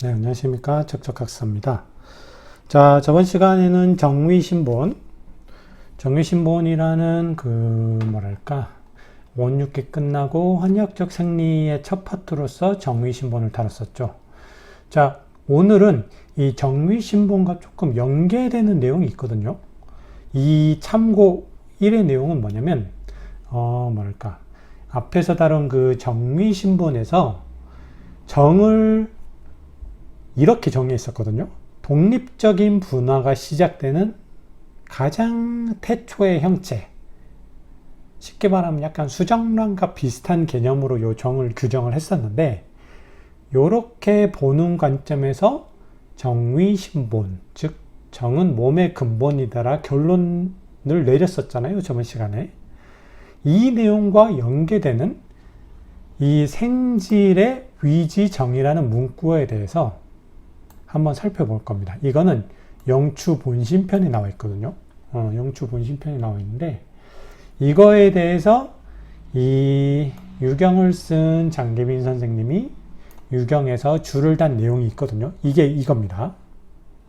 네, 안녕하십니까. 척척학습니다. 자, 저번 시간에는 정위신본이라는 원육기 끝나고 환역적 생리의 첫 파트로서 정위신본을 다뤘었죠. 자, 오늘은 이 정위신본과 조금 연계되는 내용이 있거든요. 이 참고 1의 내용은 뭐냐면, 앞에서 다룬 그 정위신본에서 정을 이렇게 정의했었거든요. 독립적인 분화가 시작되는 가장 태초의 형체. 쉽게 말하면 약간 수정란과 비슷한 개념으로 요 정을 규정을 했었는데, 요렇게 보는 관점에서 정위신본, 즉 정은 몸의 근본이다라 결론을 내렸었잖아요. 저번 시간에. 이 내용과 연계되는 이 생질의 위지정이라는 문구어에 대해서 한번 살펴볼 겁니다. 이거는 영추본심편에 나와 있거든요. 영추본심편에 나와 있는데, 이거에 대해서 이 유경을 쓴 장계빈 선생님이 유경에서 줄을 단 내용이 있거든요. 이게 이겁니다.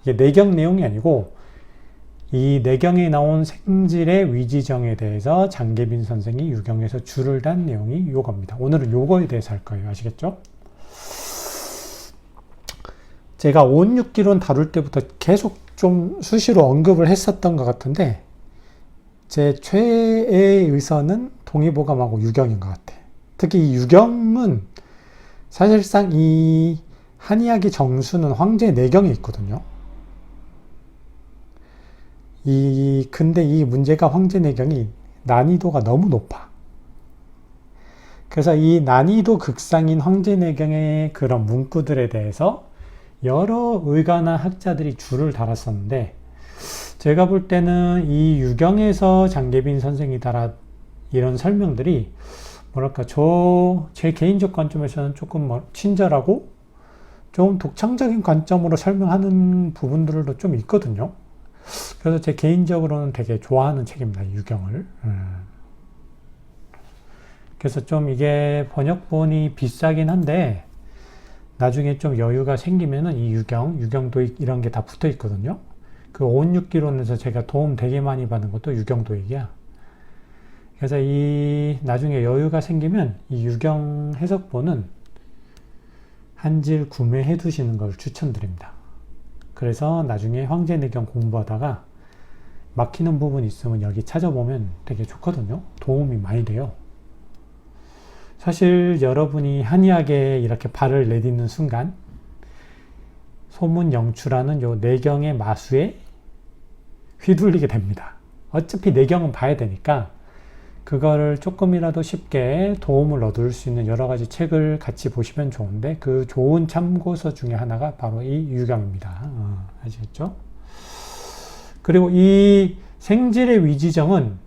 이게 내경 내용이 아니고, 이 내경에 나온 생질의 위지정에 대해서 장계빈 선생이 유경에서 줄을 단 내용이 요겁니다. 오늘은 요거에 대해서 할 거예요. 아시겠죠? 제가 온육기론 다룰 때부터 계속 좀 수시로 언급을 했었던 것 같은데, 제 최애의 의서는 동의보감하고 유경인 것 같아. 특히 이 유경은 사실상 이 한이야기 정수는 황제 내경에 있거든요. 근데 이 문제가 황제 내경이 난이도가 너무 높아. 그래서 이 난이도 극상인 황제 내경의 그런 문구들에 대해서 여러 의가나 학자들이 줄을 달았었는데, 제가 볼 때는 이 유경에서 장계빈 선생이 달아 이런 설명들이 제 개인적 관점에서는 조금 친절하고 좀 독창적인 관점으로 설명하는 부분들도 좀 있거든요. 그래서 제 개인적으로는 되게 좋아하는 책입니다. 유경을. 그래서 좀 이게 번역본이 비싸긴 한데, 나중에 좀 여유가 생기면은 이 유경도익 이런 게 다 붙어 있거든요. 그 온육기론에서 제가 도움 되게 많이 받은 것도 유경도익이야. 그래서 나중에 여유가 생기면 이 유경 해석본은 한 질 구매해 두시는 걸 추천드립니다. 그래서 나중에 황제내경 공부하다가 막히는 부분 있으면 여기 찾아보면 되게 좋거든요. 도움이 많이 돼요. 사실 여러분이 한의학에 이렇게 발을 내딛는 순간 소문영추라는 요 내경의 마수에 휘둘리게 됩니다. 어차피 내경은 봐야 되니까 그거를 조금이라도 쉽게 도움을 얻을 수 있는 여러 가지 책을 같이 보시면 좋은데, 그 좋은 참고서 중에 하나가 바로 이 유경입니다. 아시겠죠? 그리고 이 생질의 위지정은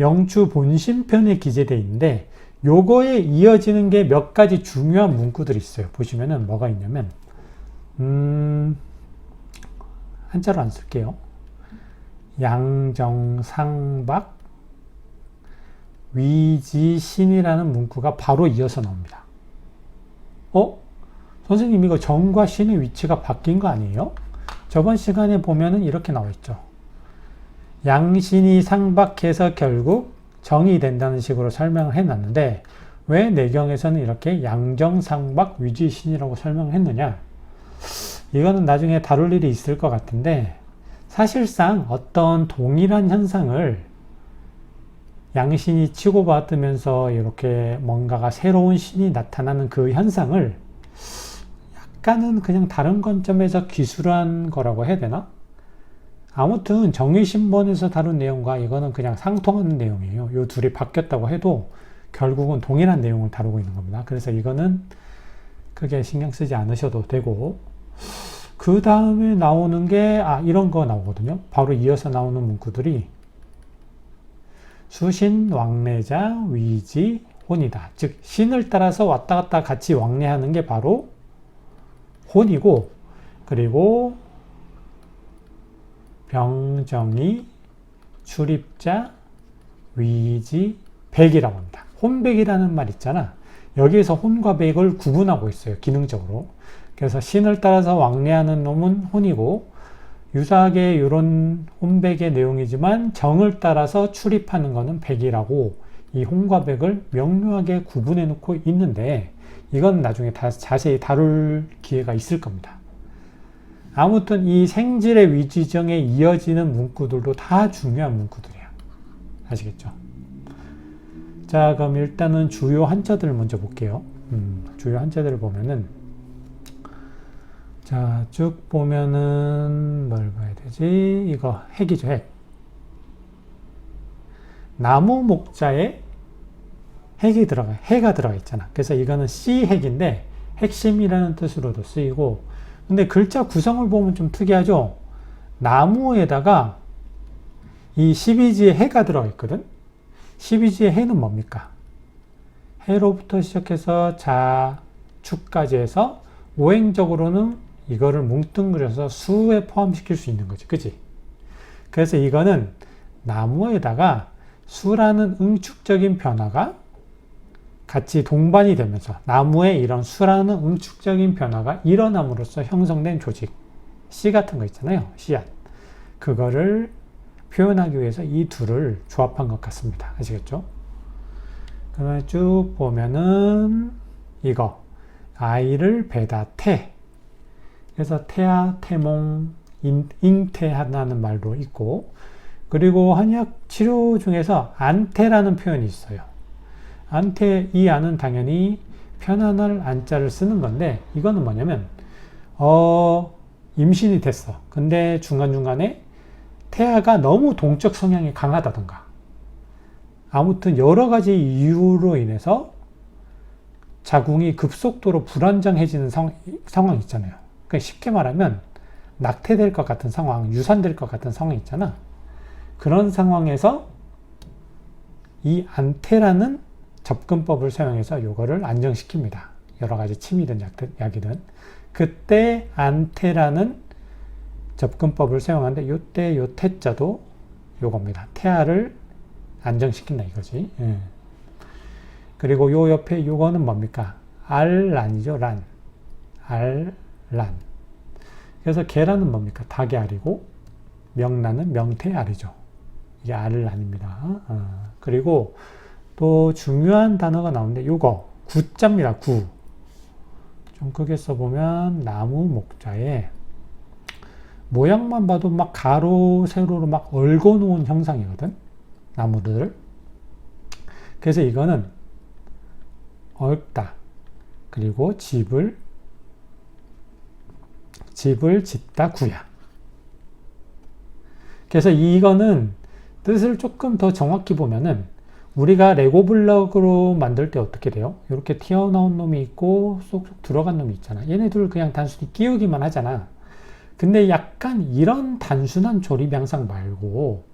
영추 본심편에 기재되어 있는데, 요거에 이어지는 게 몇 가지 중요한 문구들이 있어요. 보시면은 뭐가 있냐면, 한자로 안 쓸게요. 양정상박 위지신이라는 문구가 바로 이어서 나옵니다. 선생님 이거 정과 신의 위치가 바뀐 거 아니에요? 저번 시간에 보면은 이렇게 나와 있죠. 양신이 상박해서 결국 정이 된다는 식으로 설명을 해놨는데, 왜 내경에서는 이렇게 양정상박 위지신이라고 설명을 했느냐? 이거는 나중에 다룰 일이 있을 것 같은데, 사실상 어떤 동일한 현상을 양신이 치고받으면서 이렇게 뭔가가 새로운 신이 나타나는 그 현상을 약간은 그냥 다른 관점에서 기술한 거라고 해야 되나? 아무튼 정의신본에서 다룬 내용과 이거는 그냥 상통하는 내용이에요. 요 둘이 바뀌었다고 해도 결국은 동일한 내용을 다루고 있는 겁니다. 그래서 이거는 크게 신경 쓰지 않으셔도 되고, 그 다음에 나오는 게 이런 거 나오거든요. 바로 이어서 나오는 문구들이 수신, 왕래자, 위지, 혼이다. 즉 신을 따라서 왔다 갔다 같이 왕래하는 게 바로 혼이고, 그리고 병정이, 출입자, 위지, 백이라고 합니다. 혼백이라는 말 있잖아. 여기에서 혼과 백을 구분하고 있어요. 기능적으로. 그래서 신을 따라서 왕래하는 놈은 혼이고 유사하게 이런 혼백의 내용이지만 정을 따라서 출입하는 것은 백이라고 이 혼과 백을 명료하게 구분해 놓고 있는데 이건 나중에 자세히 다룰 기회가 있을 겁니다. 아무튼 이 생질의 위지정에 이어지는 문구들도 다 중요한 문구들이야. 아시겠죠? 자, 그럼 일단은 주요 한자들을 먼저 볼게요. 주요 한자들을 보면은 자, 쭉 보면은 뭘 봐야 되지? 이거 핵이죠, 핵. 나무 목자에 해가 들어가 있잖아. 그래서 이거는 C핵인데 핵심이라는 뜻으로도 쓰이고, 근데 글자 구성을 보면 좀 특이하죠? 나무에다가 이 12지에 해가 들어가 있거든? 12지의 해는 뭡니까? 해로부터 시작해서 자, 축까지 해서 오행적으로는 이거를 뭉뚱그려서 수에 포함시킬 수 있는 거지. 그치? 그래서 이거는 나무에다가 수라는 응축적인 변화가 같이 동반이 되면서 나무에 이런 수라는 응축적인 변화가 일어남으로써 형성된 조직, 씨 같은 거 있잖아요. 씨앗. 그거를 표현하기 위해서 이 둘을 조합한 것 같습니다. 아시겠죠? 그다음에 쭉 보면은 이거 아이를 배다 태. 그래서 태아, 태몽, 잉태하다는 말도 있고, 그리고 한의학 치료 중에서 안태라는 표현이 있어요. 안태, 이 안은 당연히 편안할 안자를 쓰는 건데 이거는 뭐냐면 임신이 됐어. 근데 중간중간에 태아가 너무 동적 성향이 강하다던가 아무튼 여러 가지 이유로 인해서 자궁이 급속도로 불안정해지는 상황 있잖아요. 그러니까 쉽게 말하면 낙태될 것 같은 상황, 유산될 것 같은 상황 있잖아. 그런 상황에서 이 안태라는 접근법을 사용해서 요거를 안정시킵니다. 여러 가지 침이든 약이든. 그때 안태라는 접근법을 사용하는데 요때 요 태자도 요겁니다. 태아를 안정시킨다 이거지. 예. 그리고 요 옆에 요거는 뭡니까? 알란이죠. 란. 알란. 그래서 계란은 뭡니까? 닭의 알이고 명란은 명태의 알이죠. 이게 알란입니다. 그리고 또 중요한 단어가 나오는데 요거 구자입니다. 구. 좀 크게 써보면 나무 목자에 모양만 봐도 막 가로 세로로 막 얽어 놓은 형상이거든. 나무들을. 그래서 이거는 얽다. 그리고 집을 짓다 구야. 그래서 이거는 뜻을 조금 더 정확히 보면은 우리가 레고 블럭으로 만들 때 어떻게 돼요? 이렇게 튀어나온 놈이 있고 쏙쏙 들어간 놈이 있잖아. 얘네들 그냥 단순히 끼우기만 하잖아. 근데 약간 이런 단순한 조립 양상 말고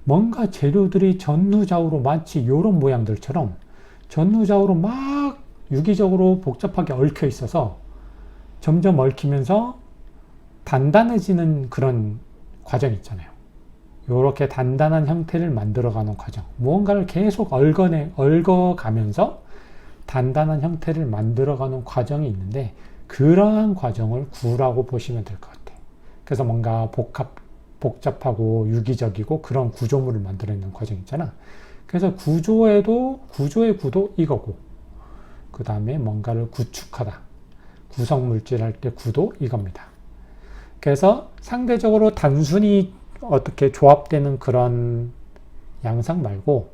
뭔가 재료들이 전후좌우로 마치 이런 모양들처럼 전후좌우로 막 유기적으로 복잡하게 얽혀 있어서 점점 얽히면서 단단해지는 그런 과정 있잖아요. 이렇게 단단한 형태를 만들어가는 과정. 무언가를 계속 얽어가면서 단단한 형태를 만들어가는 과정이 있는데 그러한 과정을 구라고 보시면 될 것 같아요. 그래서 뭔가 복잡하고 유기적이고 그런 구조물을 만들어내는 과정 있잖아. 그래서 구조의 구도 이거고 그 다음에 뭔가를 구축하다. 구성물질 할 때 구도 이겁니다. 그래서 상대적으로 단순히 어떻게 조합되는 그런 양상 말고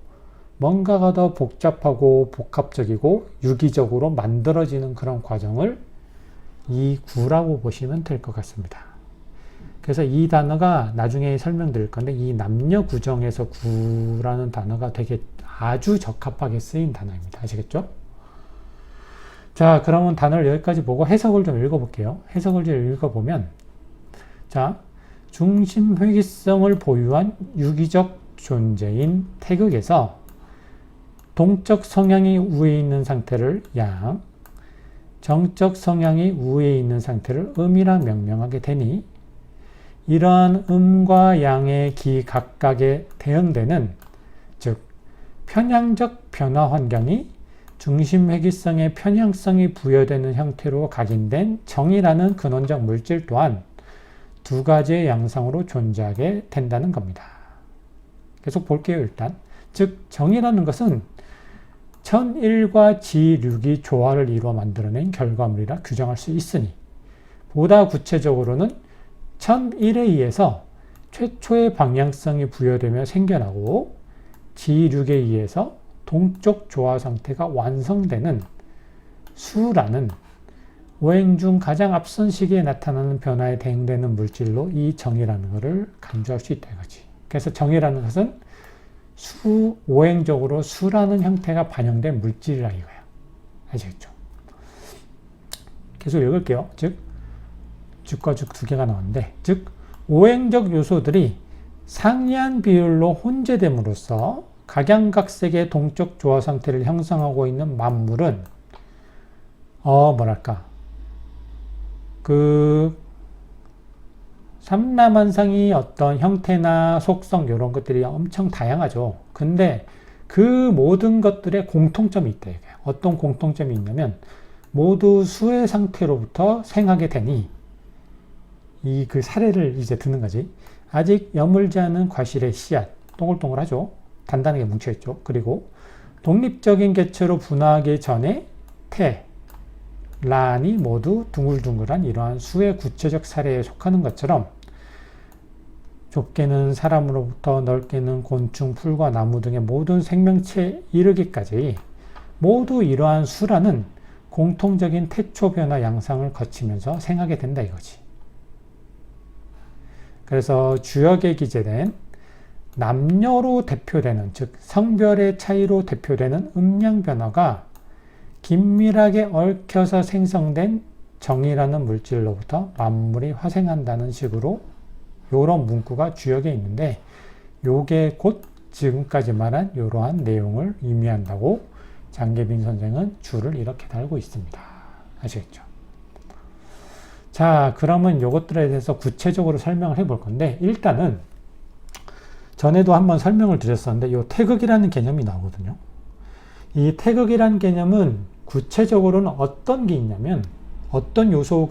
뭔가가 더 복잡하고 복합적이고 유기적으로 만들어지는 그런 과정을 이 구라고 보시면 될 것 같습니다. 그래서 이 단어가 나중에 설명드릴 건데 이 남녀 구정에서 구라는 단어가 되게 아주 적합하게 쓰인 단어입니다. 아시겠죠? 자, 그러면 단어를 여기까지 보고 해석을 좀 읽어볼게요. 해석을 좀 읽어보면 자, 중심 회귀성을 보유한 유기적 존재인 태극에서 동적 성향이 우위에 있는 상태를 양, 정적 성향이 우위에 있는 상태를 음이라 명명하게 되니 이러한 음과 양의 기 각각에 대응되는 즉 편향적 변화 환경이 중심회귀성의 편향성이 부여되는 형태로 각인된 정이라는 근원적 물질 또한 두 가지의 양상으로 존재하게 된다는 겁니다. 계속 볼게요. 일단 즉 정이라는 것은 천일과 지육이 조화를 이루어 만들어낸 결과물이라 규정할 수 있으니 보다 구체적으로는 천일에 의해서 최초의 방향성이 부여되며 생겨나고 지육에 의해서 동적 조화 상태가 완성되는 수라는 오행 중 가장 앞선 시기에 나타나는 변화에 대응되는 물질로 이 정이라는 것을 간주할 수 있다 이거지. 그래서 정이라는 것은 오행적으로 수라는 형태가 반영된 물질이라 이거야. 아시겠죠? 계속 읽을게요. 즉, 즉과 즉 두 개가 나오는데, 즉 오행적 요소들이 상이한 비율로 혼재됨으로써 각양각색의 동적 조화 상태를 형성하고 있는 만물은 삼라만상이 어떤 형태나 속성 이런 것들이 엄청 다양하죠. 근데 그 모든 것들의 공통점이 있다. 어떤 공통점이 있냐면 모두 수의 상태로부터 생하게 되니 그 사례를 이제 듣는 거지. 아직 여물지 않은 과실의 씨앗, 동글동글하죠. 단단하게 뭉쳐있죠. 그리고 독립적인 개체로 분화하기 전에 태, 란이 모두 둥글둥글한 이러한 수의 구체적 사례에 속하는 것처럼 좁게는 사람으로부터 넓게는 곤충, 풀과 나무 등의 모든 생명체에 이르기까지 모두 이러한 수라는 공통적인 태초 변화 양상을 거치면서 생하게 된다 이거지. 그래서 주역에 기재된 남녀로 대표되는, 즉 성별의 차이로 대표되는 음양 변화가 긴밀하게 얽혀서 생성된 정이라는 물질로부터 만물이 화생한다는 식으로 이런 문구가 주역에 있는데 요게 곧 지금까지 말한 이러한 내용을 의미한다고 장계빈 선생은 줄을 이렇게 달고 있습니다. 아시겠죠? 자, 그러면 이것들에 대해서 구체적으로 설명을 해볼 건데 일단은 전에도 한번 설명을 드렸었는데 이 태극이라는 개념이 나오거든요. 이 태극이라는 개념은 구체적으로는 어떤 게 있냐면 어떤 요소로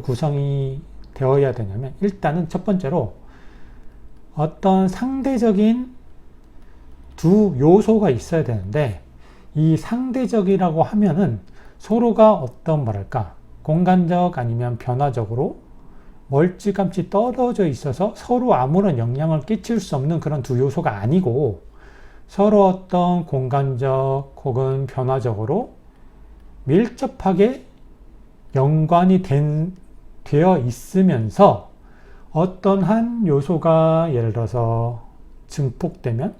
구성이 되어야 되냐면 일단은 첫 번째로 어떤 상대적인 두 요소가 있어야 되는데 이 상대적이라고 하면은 서로가 어떤 공간적 아니면 변화적으로 멀찌감치 떨어져 있어서 서로 아무런 영향을 끼칠 수 없는 그런 두 요소가 아니고 서로 어떤 공간적 혹은 변화적으로 밀접하게 연관이 되어 있으면서 어떤 한 요소가 예를 들어서 증폭되면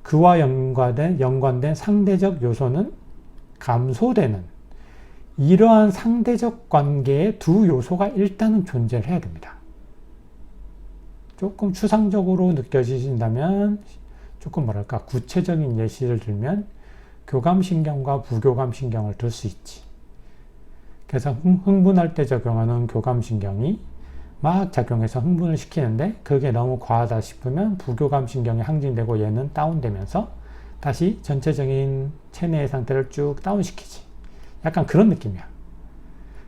그와 연관된 상대적 요소는 감소되는 이러한 상대적 관계의 두 요소가 일단은 존재를 해야 됩니다. 조금 추상적으로 느껴지신다면 조금 구체적인 예시를 들면 교감신경과 부교감신경을 들 수 있지. 그래서 흥분할 때 적용하는 교감신경이 막 작용해서 흥분을 시키는데 그게 너무 과하다 싶으면 부교감신경이 항진되고 얘는 다운되면서 다시 전체적인 체내의 상태를 쭉 다운시키지. 약간 그런 느낌이야.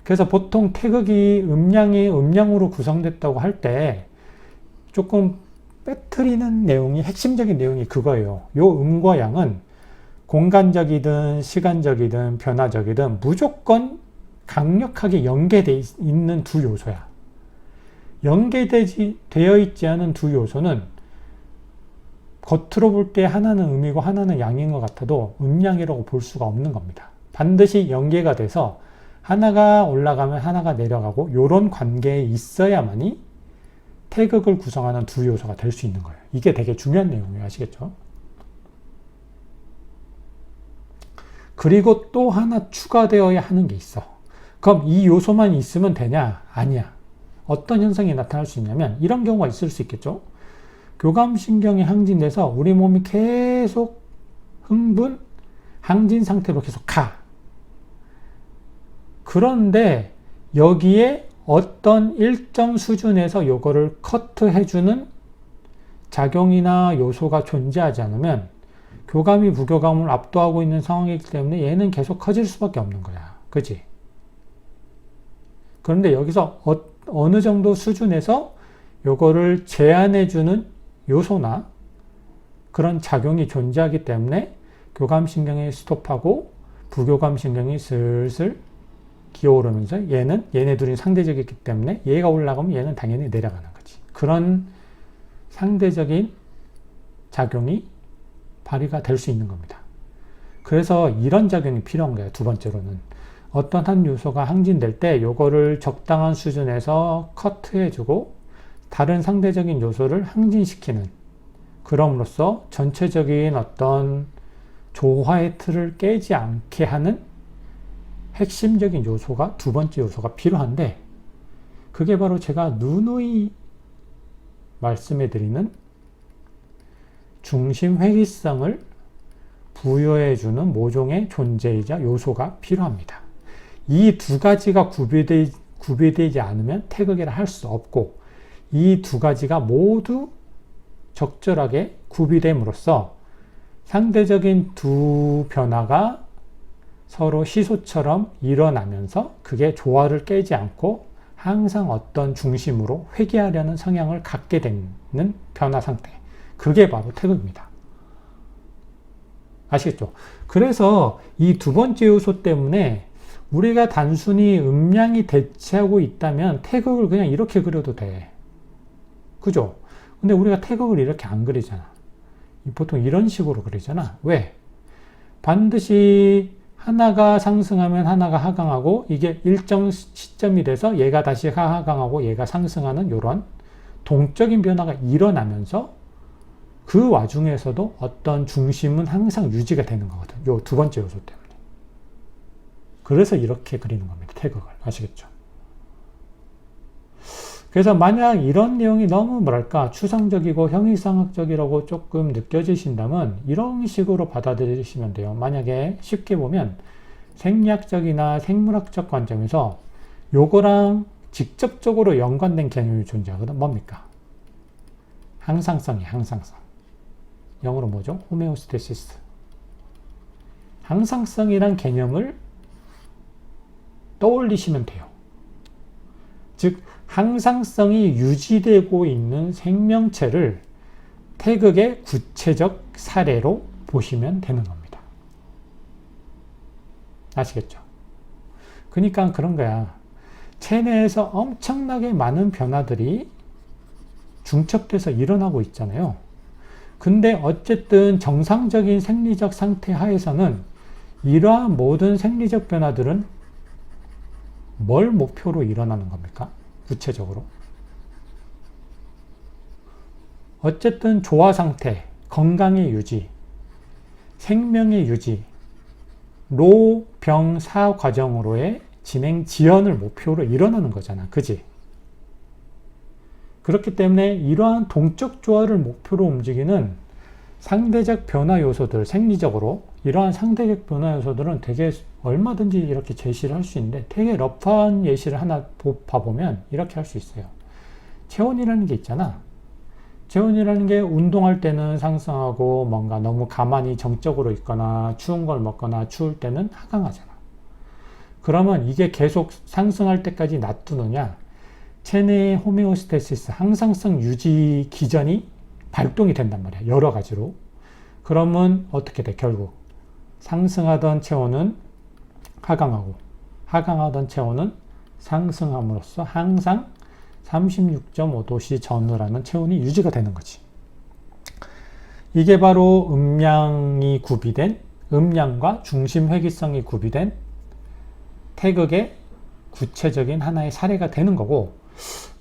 그래서 보통 태극이 음양으로 구성됐다고 할 때 조금 빼뜨리는 내용이 핵심적인 내용이 그거예요. 요 음과 양은 공간적이든 시간적이든 변화적이든 무조건 강력하게 연계되어 있는 두 요소야. 연계되어 있지 않은 두 요소는 겉으로 볼 때 하나는 음이고 하나는 양인 것 같아도 음양이라고 볼 수가 없는 겁니다. 반드시 연계가 돼서 하나가 올라가면 하나가 내려가고 이런 관계에 있어야만이 태극을 구성하는 두 요소가 될 수 있는 거예요. 이게 되게 중요한 내용이에요. 아시겠죠? 그리고 또 하나 추가되어야 하는 게 있어. 그럼 이 요소만 있으면 되냐? 아니야. 어떤 현상이 나타날 수 있냐면 이런 경우가 있을 수 있겠죠. 교감신경이 항진돼서 우리 몸이 계속 항진 상태로 계속 가. 그런데 여기에 어떤 일정 수준에서 요거를 커트해주는 작용이나 요소가 존재하지 않으면 교감이 부교감을 압도하고 있는 상황이기 때문에 얘는 계속 커질 수밖에 없는 거야. 그치? 그런데 여기서 어느 정도 수준에서 요거를 제한해주는 요소나 그런 작용이 존재하기 때문에 교감신경이 스톱하고 부교감신경이 슬슬 기어오르면서 얘네 둘이 상대적이기 때문에 얘가 올라가면 얘는 당연히 내려가는 거지. 그런 상대적인 작용이 발휘가 될 수 있는 겁니다. 그래서 이런 작용이 필요한 거예요. 두 번째로는 어떤 한 요소가 항진될 때 요거를 적당한 수준에서 커트해주고 다른 상대적인 요소를 항진시키는, 그럼으로써 전체적인 어떤 조화의 틀을 깨지 않게 하는 핵심적인 요소가 두 번째 요소가 필요한데, 그게 바로 제가 누누이 말씀해 드리는 중심 회귀성을 부여해주는 모종의 존재이자 요소가 필요합니다. 이 두 가지가 구비되지 않으면 태극이라 할 수 없고, 이 두 가지가 모두 적절하게 구비됨으로써 상대적인 두 변화가 서로 시소처럼 일어나면서 그게 조화를 깨지 않고 항상 어떤 중심으로 회귀하려는 성향을 갖게 되는 변화 상태. 그게 바로 태극입니다. 아시겠죠? 그래서 이 두 번째 요소 때문에 우리가 단순히 음양이 대치하고 있다면 태극을 그냥 이렇게 그려도 돼. 그죠? 근데 우리가 태극을 이렇게 안 그리잖아. 보통 이런 식으로 그리잖아. 왜? 반드시 하나가 상승하면 하나가 하강하고 이게 일정 시점이 돼서 얘가 다시 하강하고 얘가 상승하는 이런 동적인 변화가 일어나면서 그 와중에서도 어떤 중심은 항상 유지가 되는 거거든. 요 두 번째 요소 때문에. 그래서 이렇게 그리는 겁니다. 태극을. 아시겠죠? 그래서 만약 이런 내용이 너무 뭐랄까 추상적이고 형이상학적이라고 조금 느껴지신다면 이런 식으로 받아들이시면 돼요. 만약에 쉽게 보면 생리학적이나 생물학적 관점에서 요거랑 직접적으로 연관된 개념이 존재하거든. 뭡니까? 항상성이에요. 항상성. 영어로 뭐죠? 호메오스테시스. 항상성이란 개념을 떠올리시면 돼요. 즉 항상성이 유지되고 있는 생명체를 태극의 구체적 사례로 보시면 되는 겁니다. 아시겠죠? 그러니까 그런 거야. 체내에서 엄청나게 많은 변화들이 중첩돼서 일어나고 있잖아요. 근데 어쨌든 정상적인 생리적 상태 하에서는 이러한 모든 생리적 변화들은 뭘 목표로 일어나는 겁니까? 구체적으로. 어쨌든 조화 상태, 건강의 유지, 생명의 유지, 로, 병, 사 과정으로의 진행 지연을 목표로 일어나는 거잖아. 그지? 그렇기 때문에 이러한 동적 조화를 목표로 움직이는 상대적 변화 요소들, 생리적으로 이러한 상대적 변화 요소들은 되게 얼마든지 이렇게 제시를 할 수 있는데 되게 러프한 예시를 하나 봐보면 이렇게 할 수 있어요. 체온이라는 게 있잖아. 체온이라는 게 운동할 때는 상승하고 뭔가 너무 가만히 정적으로 있거나 추운 걸 먹거나 추울 때는 하강하잖아. 그러면 이게 계속 상승할 때까지 놔두느냐? 체내의 호메오스테시스, 항상성 유지 기전이 발동이 된단 말이야. 여러 가지로. 그러면 어떻게 돼? 결국 상승하던 체온은 하강하고 하강하던 체온은 상승함으로써 항상 36.5도씨 전후라는 체온이 유지가 되는 거지. 이게 바로 음양이 구비된, 음양과 중심 회귀성이 구비된 태극의 구체적인 하나의 사례가 되는 거고,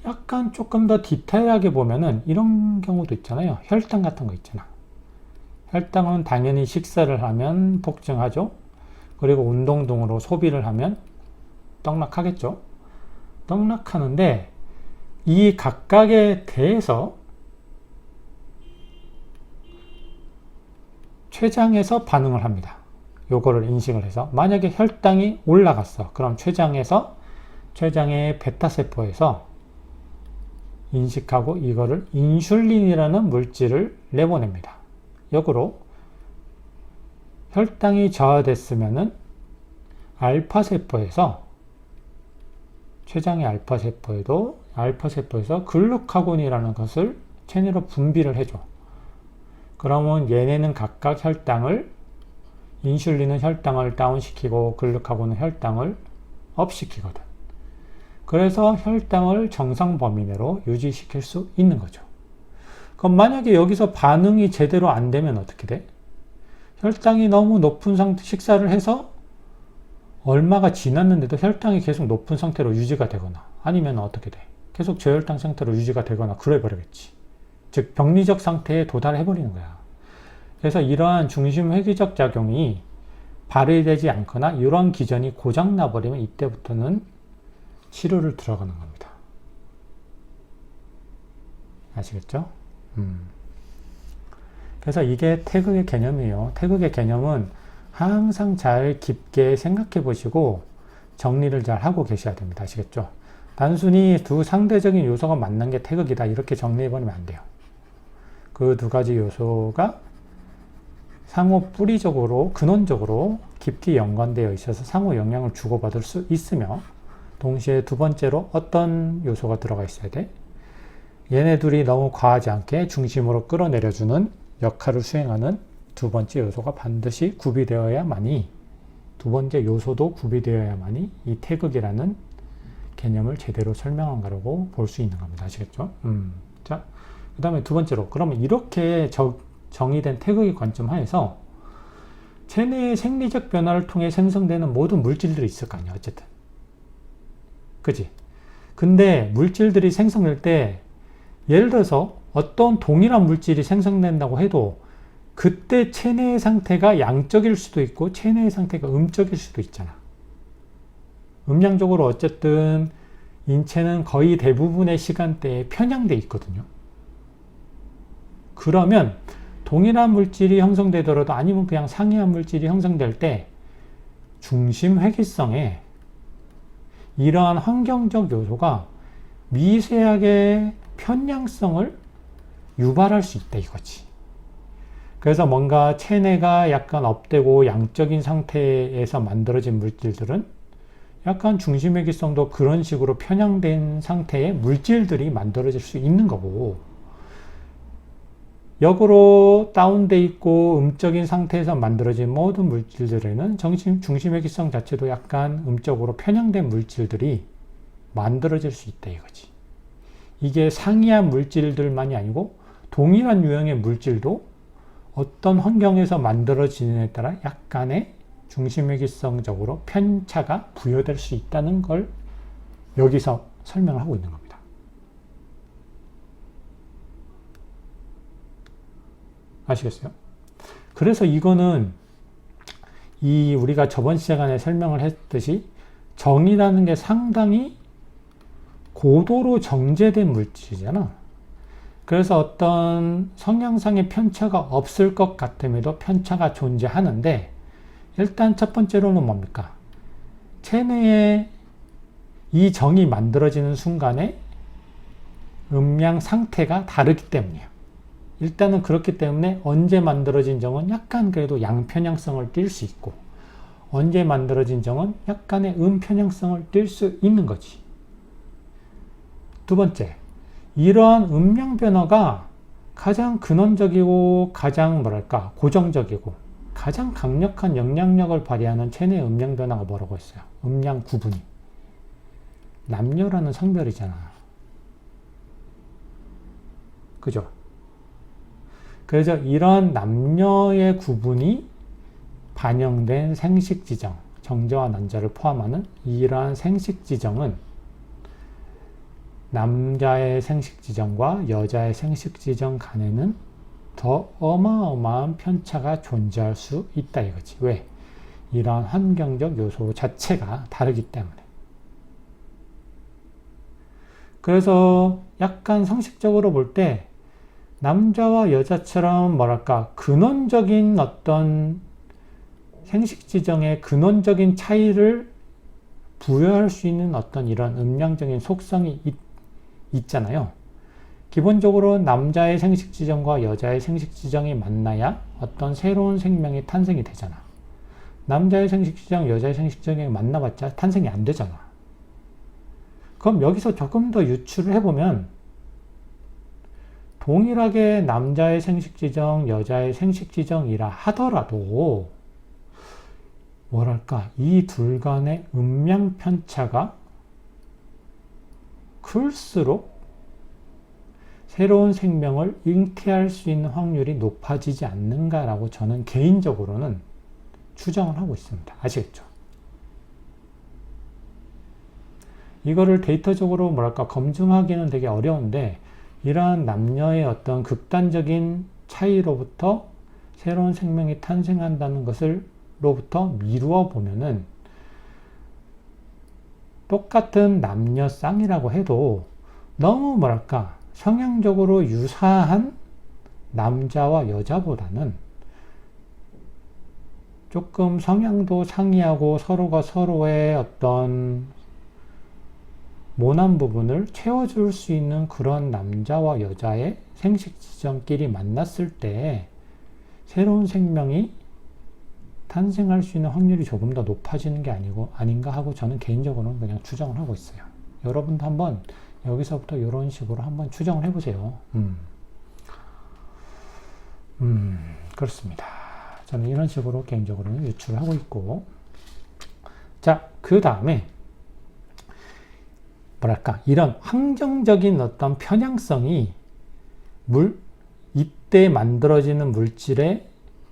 약간 조금 더 디테일하게 보면은 이런 경우도 있잖아요. 혈당 같은 거 있잖아. 혈당은 당연히 식사를 하면 폭증하죠. 그리고 운동 등으로 소비를 하면 떡락하겠죠. 떡락하는데 이 각각에 대해서 췌장에서 반응을 합니다. 요거를 인식을 해서 만약에 혈당이 올라갔어. 그럼 췌장의 베타세포에서 인식하고 이거를 인슐린이라는 물질을 내보냅니다. 역으로 혈당이 저하됐으면은 알파세포에서 췌장의 알파세포에서 글루카곤이라는 것을 체내로 분비를 해줘. 그러면 얘네는 각각 인슐린은 혈당을 다운시키고 글루카곤은 혈당을 업시키거든. 그래서 혈당을 정상 범위 내로 유지시킬 수 있는 거죠. 그럼 만약에 여기서 반응이 제대로 안 되면 어떻게 돼? 혈당이 너무 높은 상태, 식사를 해서 얼마가 지났는데도 혈당이 계속 높은 상태로 유지가 되거나 아니면 어떻게 돼? 계속 저혈당 상태로 유지가 되거나 그래 버리겠지. 즉 병리적 상태에 도달해 버리는 거야. 그래서 이러한 중심 회귀적 작용이 발휘되지 않거나 이러한 기전이 고장나 버리면 이때부터는 치료를 들어가는 겁니다. 아시겠죠? 그래서 이게 태극의 개념이에요. 태극의 개념은 항상 잘 깊게 생각해 보시고 정리를 잘 하고 계셔야 됩니다. 아시겠죠? 단순히 두 상대적인 요소가 만난 게 태극이다 이렇게 정리해 버리면 안 돼요. 그 두 가지 요소가 상호 뿌리적으로 근원적으로 깊게 연관되어 있어서 상호 영향을 주고받을 수 있으며 동시에 두 번째로 어떤 요소가 들어가 있어야 돼? 얘네 둘이 너무 과하지 않게 중심으로 끌어내려주는 역할을 수행하는 두 번째 요소가 반드시 구비되어야만이 두 번째 요소도 구비되어야만이 이 태극이라는 개념을 제대로 설명한 거라고 볼 수 있는 겁니다. 아시겠죠? 자, 그 다음에 두 번째로 그러면 이렇게 정의된 태극의 관점 하에서 체내의 생리적 변화를 통해 생성되는 모든 물질들이 있을 거 아니야. 어쨌든 그지? 근데 물질들이 생성될 때 예를 들어서 어떤 동일한 물질이 생성된다고 해도 그때 체내의 상태가 양적일 수도 있고 체내의 상태가 음적일 수도 있잖아. 음량적으로 어쨌든 인체는 거의 대부분의 시간대에 편향돼 있거든요. 그러면 동일한 물질이 형성되더라도 아니면 그냥 상이한 물질이 형성될 때 중심 회귀성에 이러한 환경적 요소가 미세하게 편향성을 유발할 수 있다 이거지. 그래서 뭔가 체내가 약간 업되고 양적인 상태에서 만들어진 물질들은 약간 중심회귀성도 그런 식으로 편향된 상태의 물질들이 만들어질 수 있는 거고, 역으로 다운돼 있고 음적인 상태에서 만들어진 모든 물질들에는 중심회귀성 자체도 약간 음적으로 편향된 물질들이 만들어질 수 있다 이거지. 이게 상이한 물질들만이 아니고 동일한 유형의 물질도 어떤 환경에서 만들어지느냐에 따라 약간의 중심회귀성적으로 편차가 부여될 수 있다는 걸 여기서 설명을 하고 있는 겁니다. 아시겠어요? 그래서 이거는 우리가 저번 시간에 설명을 했듯이 정이라는 게 상당히 고도로 정제된 물질이잖아. 그래서 어떤 성향상의 편차가 없을 것 같음에도 편차가 존재하는데, 일단 첫 번째로는 뭡니까? 체내에 이 정이 만들어지는 순간에 음량 상태가 다르기 때문이에요. 일단은 그렇기 때문에 언제 만들어진 정은 약간 그래도 양편향성을 띌 수 있고, 언제 만들어진 정은 약간의 음편향성을 띌 수 있는 거지. 두 번째, 이러한 음량 변화가 가장 근원적이고 가장 고정적이고 가장 강력한 영향력을 발휘하는 체내 음량 변화가 뭐라고 했어요? 음량 구분이. 남녀라는 성별이잖아. 그죠? 그래서 이런 남녀의 구분이 반영된 생식지정, 정자와 난자를 포함하는 이러한 생식지정은 남자의 생식지정과 여자의 생식지정 간에는 더 어마어마한 편차가 존재할 수 있다 이거지. 왜? 이러한 환경적 요소 자체가 다르기 때문에. 그래서 약간 상식적으로 볼 때 남자와 여자처럼 근원적인 어떤 생식지정의 근원적인 차이를 부여할 수 있는 어떤 이런 음량적인 속성이 있잖아요. 기본적으로 남자의 생식지정과 여자의 생식지정이 만나야 어떤 새로운 생명이 탄생이 되잖아. 남자의 생식지정, 여자의 생식지정이 만나봤자 탄생이 안 되잖아. 그럼 여기서 조금 더 유추를 해보면 동일하게 남자의 생식지정, 여자의 생식지정이라 하더라도 뭐랄까, 이 둘 간의 음양 편차가 클수록 새로운 생명을 잉태할 수 있는 확률이 높아지지 않는가라고 저는 개인적으로는 추정을 하고 있습니다. 아시겠죠? 이거를 데이터적으로 뭐랄까 검증하기는 되게 어려운데 이러한 남녀의 어떤 극단적인 차이로부터 새로운 생명이 탄생한다는 것을 로부터 미루어 보면은 똑같은 남녀 쌍이라고 해도 너무 뭐랄까 성향적으로 유사한 남자와 여자보다는 조금 성향도 상이하고 서로가 서로의 어떤 모난 부분을 채워줄 수 있는 그런 남자와 여자의 생식지정끼리 만났을 때 새로운 생명이 탄생할 수 있는 확률이 조금 더 높아지는 게 아닌가 하고 저는 개인적으로는 그냥 추정을 하고 있어요. 여러분도 한번 여기서부터 이런 식으로 한번 추정을 해보세요. 그렇습니다. 저는 이런 식으로 개인적으로는 유추를 하고 있고, 자, 그 다음에 뭐랄까 이런 환경적인 어떤 편향성이 이때 만들어지는 물질의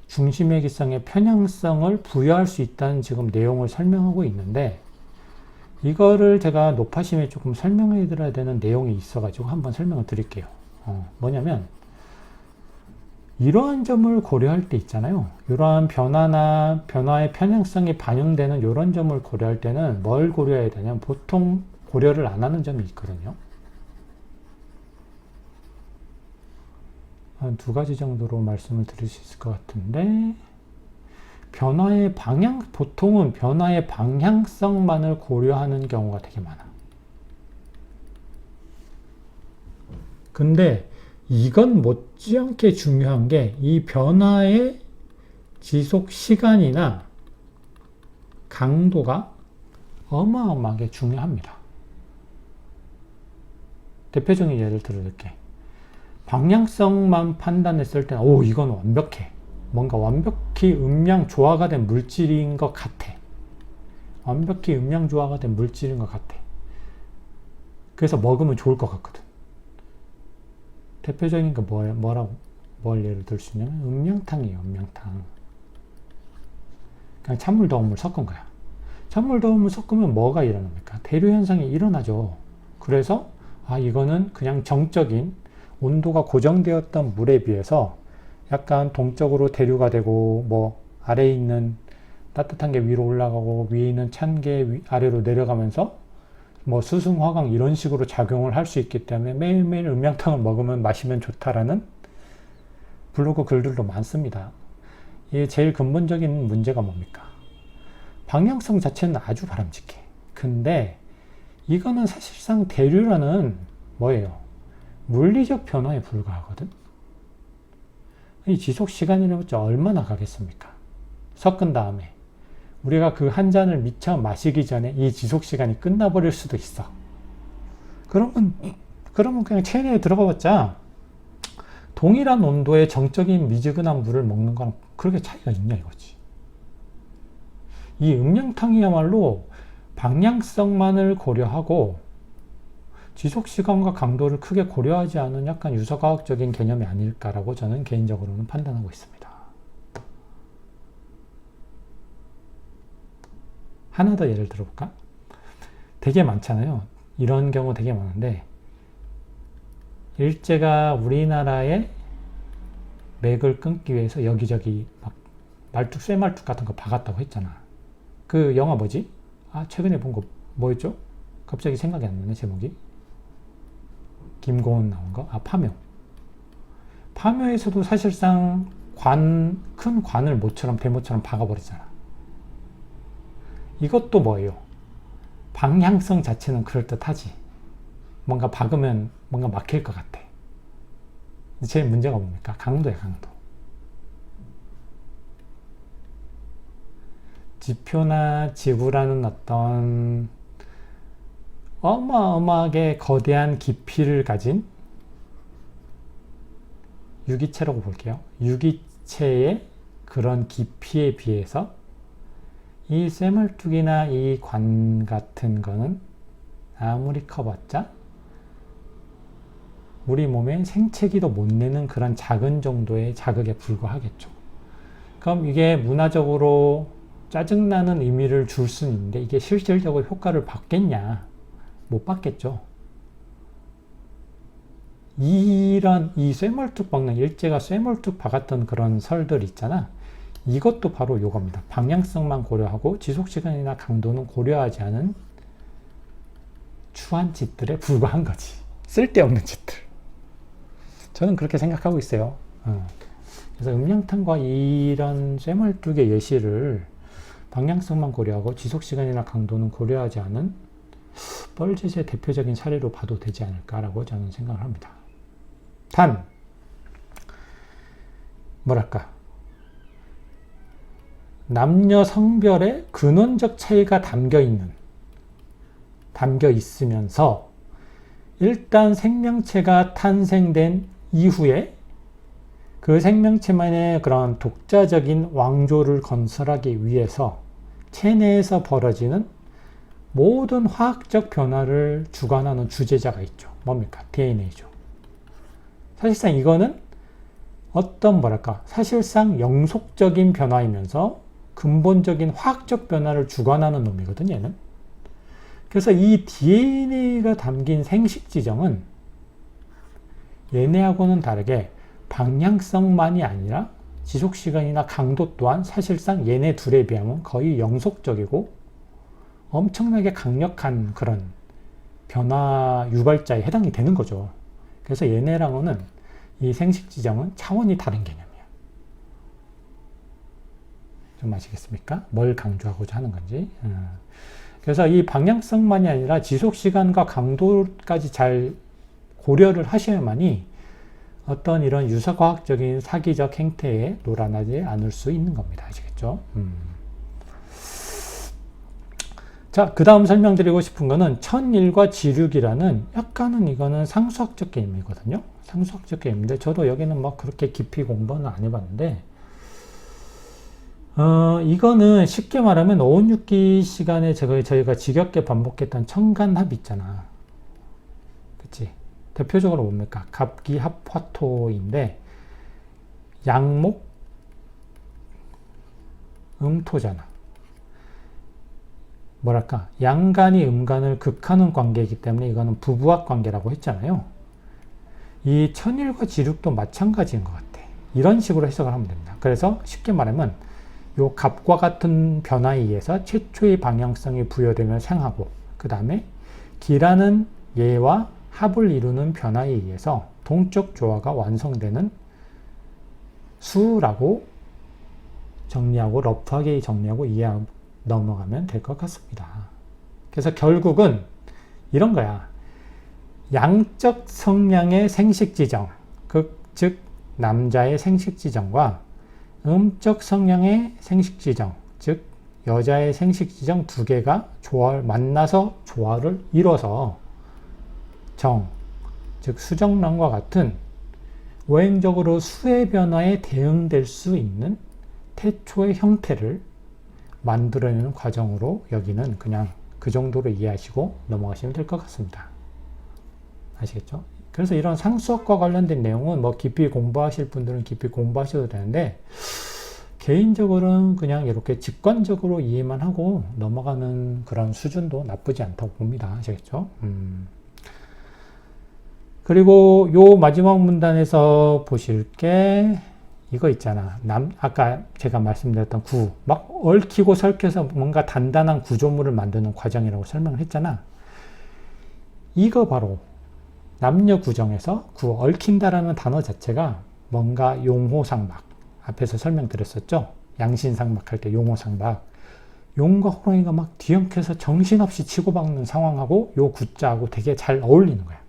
중심회기성의 편향성을 부여할 수 있다는 지금 내용을 설명하고 있는데 이거를 제가 노파심에 조금 설명해 드려야 되는 내용이 있어가지고 한번 설명을 드릴게요. 뭐냐면 이러한 점을 고려할 때 있잖아요. 이러한 변화의 편향성이 반영되는 이런 점을 고려할 때는 뭘 고려해야 되냐면 보통 고려를 안 하는 점이 있거든요. 한 두 가지 정도로 말씀을 드릴 수 있을 것 같은데 보통은 변화의 방향성만을 고려하는 경우가 되게 많아. 근데 이건 못지않게 중요한 게 이 변화의 지속 시간이나 강도가 어마어마하게 중요합니다. 대표적인 예를 들어줄게. 방향성만 판단했을 때는 이건 완벽해. 뭔가 완벽히 음양 조화가 된 물질인 것 같아. 완벽히 음양 조화가 된 물질인 것 같아. 그래서 먹으면 좋을 것 같거든. 대표적인 게 뭘 예를 들 수 있냐면 음양탕이에요. 음양탕. 그냥 찬물 더운 물 섞은 거야. 찬물 더운 물 섞으면 뭐가 일어납니까? 대류 현상이 일어나죠. 그래서 이거는 그냥 정적인 온도가 고정되었던 물에 비해서 약간 동적으로 대류가 되고 아래에 있는 따뜻한 게 위로 올라가고 위에 있는 찬 게 아래로 내려가면서 수승, 화강 이런 식으로 작용을 할 수 있기 때문에 매일매일 음양탕을 마시면 좋다라는 블로그 글들도 많습니다. 이게 제일 근본적인 문제가 뭡니까? 방향성 자체는 아주 바람직해. 근데 이거는 사실상 대류라는 뭐예요? 물리적 변화에 불과하거든. 이 지속 시간이라고자 얼마나 가겠습니까? 섞은 다음에 우리가 그 한 잔을 미처 마시기 전에 이 지속 시간이 끝나버릴 수도 있어. 그러면 그냥 체내에 들어가봤자 동일한 온도의 정적인 미지근한 물을 먹는 거랑 그렇게 차이가 있냐 이거지. 이 음양탕이야말로 방향성만을 고려하고 지속시간과 강도를 크게 고려하지 않은 약간 유서과학적인 개념이 아닐까라고 저는 개인적으로는 판단하고 있습니다. 하나 더 예를 들어볼까? 되게 많잖아요. 이런 경우 되게 많은데 일제가 우리나라의 맥을 끊기 위해서 여기저기 쇠말뚝 같은 거 박았다고 했잖아. 그 영화 뭐지? 최근에 본 거 뭐였죠? 갑자기 생각이 안 나네, 제목이. 김고은 나온 거? 파묘. 파묘에서도 사실상 큰 관을 대모처럼 박아버리잖아. 이것도 뭐예요? 방향성 자체는 그럴듯하지. 뭔가 박으면 뭔가 막힐 것 같아. 제일 문제가 뭡니까? 강도야, 강도. 지표나 지구라는 어떤 어마어마하게 거대한 깊이를 가진 유기체라고 볼게요. 유기체의 그런 깊이에 비해서 이 쇠물뚝이나 이 관 같은 거는 아무리 커봤자 우리 몸에 생채기도 못 내는 그런 작은 정도의 자극에 불과하겠죠. 그럼 이게 문화적으로 짜증나는 의미를 줄 수는 있는데 이게 실질적으로 효과를 받겠냐? 못 받겠죠. 이런 이 쇠물뚝 박는 일제가 쇠물뚝 박았던 그런 설들 있잖아. 이것도 바로 요겁니다. 방향성만 고려하고 지속시간이나 강도는 고려하지 않은 추한 짓들에 불과한 거지. 쓸데없는 짓들. 저는 그렇게 생각하고 있어요. 그래서 음량탄과 이런 쇠물뚝의 예시를 방향성만 고려하고 지속시간이나 강도는 고려하지 않은 뻘짓의 대표적인 사례로 봐도 되지 않을까라고 저는 생각을 합니다. 단, 뭐랄까, 남녀 성별의 근원적 차이가 담겨 있으면서 일단 생명체가 탄생된 이후에 그 생명체만의 그런 독자적인 왕조를 건설하기 위해서 체내에서 벌어지는 모든 화학적 변화를 주관하는 주재자가 있죠. 뭡니까? DNA죠. 사실상 이거는 어떤 사실상 영속적인 변화이면서 근본적인 화학적 변화를 주관하는 놈이거든, 얘는. 그래서 이 DNA가 담긴 생식 지정은 얘네하고는 다르게 방향성만이 아니라 지속시간이나 강도 또한 사실상 얘네 둘에 비하면 거의 영속적이고 엄청나게 강력한 그런 변화 유발자에 해당이 되는 거죠. 그래서 얘네랑은 이 생식 지정은 차원이 다른 개념이야. 좀 아시겠습니까? 뭘 강조하고자 하는 건지. 그래서 이 방향성만이 아니라 지속시간과 강도까지 잘 고려를 하셔야만이 어떤 이런 유사과학적인 사기적 행태에 놀아나지 않을 수 있는 겁니다. 아시겠죠? 자, 그 다음 설명드리고 싶은 거는 천일과 지륙이라는 약간은 이거는 상수학적 개념이거든요. 상수학적 개념인데 저도 여기는 뭐 그렇게 깊이 공부는 안 해봤는데 이거는 쉽게 말하면 오온육기 시간에 저희가 지겹게 반복했던 천간합 있잖아. 그치? 대표적으로 뭡니까? 갑기합화토인데 양목 음토잖아. 뭐랄까, 양간이 음간을 극하는 관계이기 때문에 이거는 부부합 관계라고 했잖아요. 이 천일과 지륙도 마찬가지인 것 같아. 이런 식으로 해석을 하면 됩니다. 그래서 쉽게 말하면 요 갑과 같은 변화에 의해서 최초의 방향성이 부여되면 생하고, 그 다음에 기라는 예와 합을 이루는 변화에 의해서 동적 조화가 완성되는 수라고 정리하고, 러프하게 정리하고 이해하고 넘어가면 될 것 같습니다. 그래서 결국은 이런 거야. 양적 성향의 생식 지정, 즉 남자의 생식 지정과 음적 성향의 생식 지정, 즉 여자의 생식 지정 두 개가 만나서 조화를 이뤄서 즉 수정란과 같은 오행적으로 수의 변화에 대응될 수 있는 태초의 형태를 만들어내는 과정으로 여기는 그냥 그 정도로 이해하시고 넘어가시면 될 것 같습니다. 아시겠죠? 그래서 이런 상수학과 관련된 내용은 뭐 깊이 공부하실 분들은 깊이 공부하셔도 되는데 개인적으로는 그냥 이렇게 직관적으로 이해만 하고 넘어가는 그런 수준도 나쁘지 않다고 봅니다. 아시겠죠? 그리고 요 마지막 문단에서 보실 게 이거 있잖아. 아까 제가 말씀드렸던 막 얽히고 설켜서 뭔가 단단한 구조물을 만드는 과정이라고 설명을 했잖아. 이거 바로 남녀 구정에서 얽힌다라는 단어 자체가 뭔가 용호상박, 앞에서 설명드렸었죠. 양신상박 할 때 용호상박, 용과 호랑이가 막 뒤엉켜서 정신없이 치고받는 상황하고 요 구자하고 되게 잘 어울리는 거야.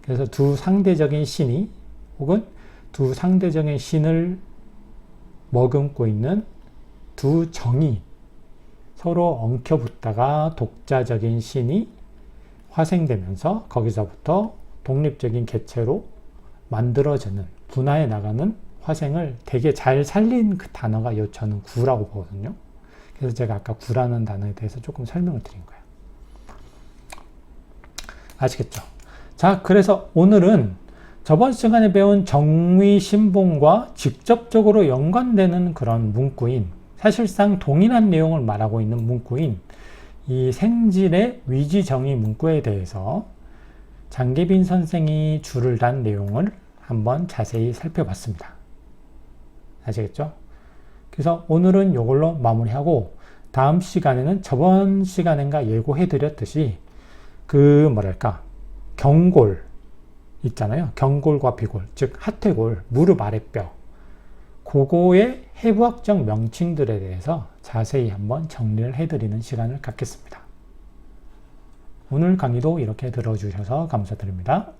그래서 두 상대적인 신이 혹은 두 상대적인 신을 머금고 있는 두 정이 서로 엉켜붙다가 독자적인 신이 화생되면서 거기서부터 독립적인 개체로 만들어지는, 분화해 나가는 화생을 되게 잘 살린 그 단어가 저는 구라고 보거든요. 그래서 제가 아까 구라는 단어에 대해서 조금 설명을 드린 거예요. 아시겠죠? 자, 그래서 오늘은 저번 시간에 배운 정위신봉과 직접적으로 연관되는 그런 문구인, 사실상 동일한 내용을 말하고 있는 문구인 이 생질의 위지정의 문구에 대해서 장계빈 선생이 줄을 단 내용을 한번 자세히 살펴봤습니다. 아시겠죠? 그래서 오늘은 이걸로 마무리하고 다음 시간에는 저번 시간인가 예고해 드렸듯이 그 뭐랄까 경골 있잖아요. 경골과 비골, 즉 하퇴골, 무릎 아랫뼈, 그거의 해부학적 명칭들에 대해서 자세히 한번 정리를 해드리는 시간을 갖겠습니다. 오늘 강의도 이렇게 들어주셔서 감사드립니다.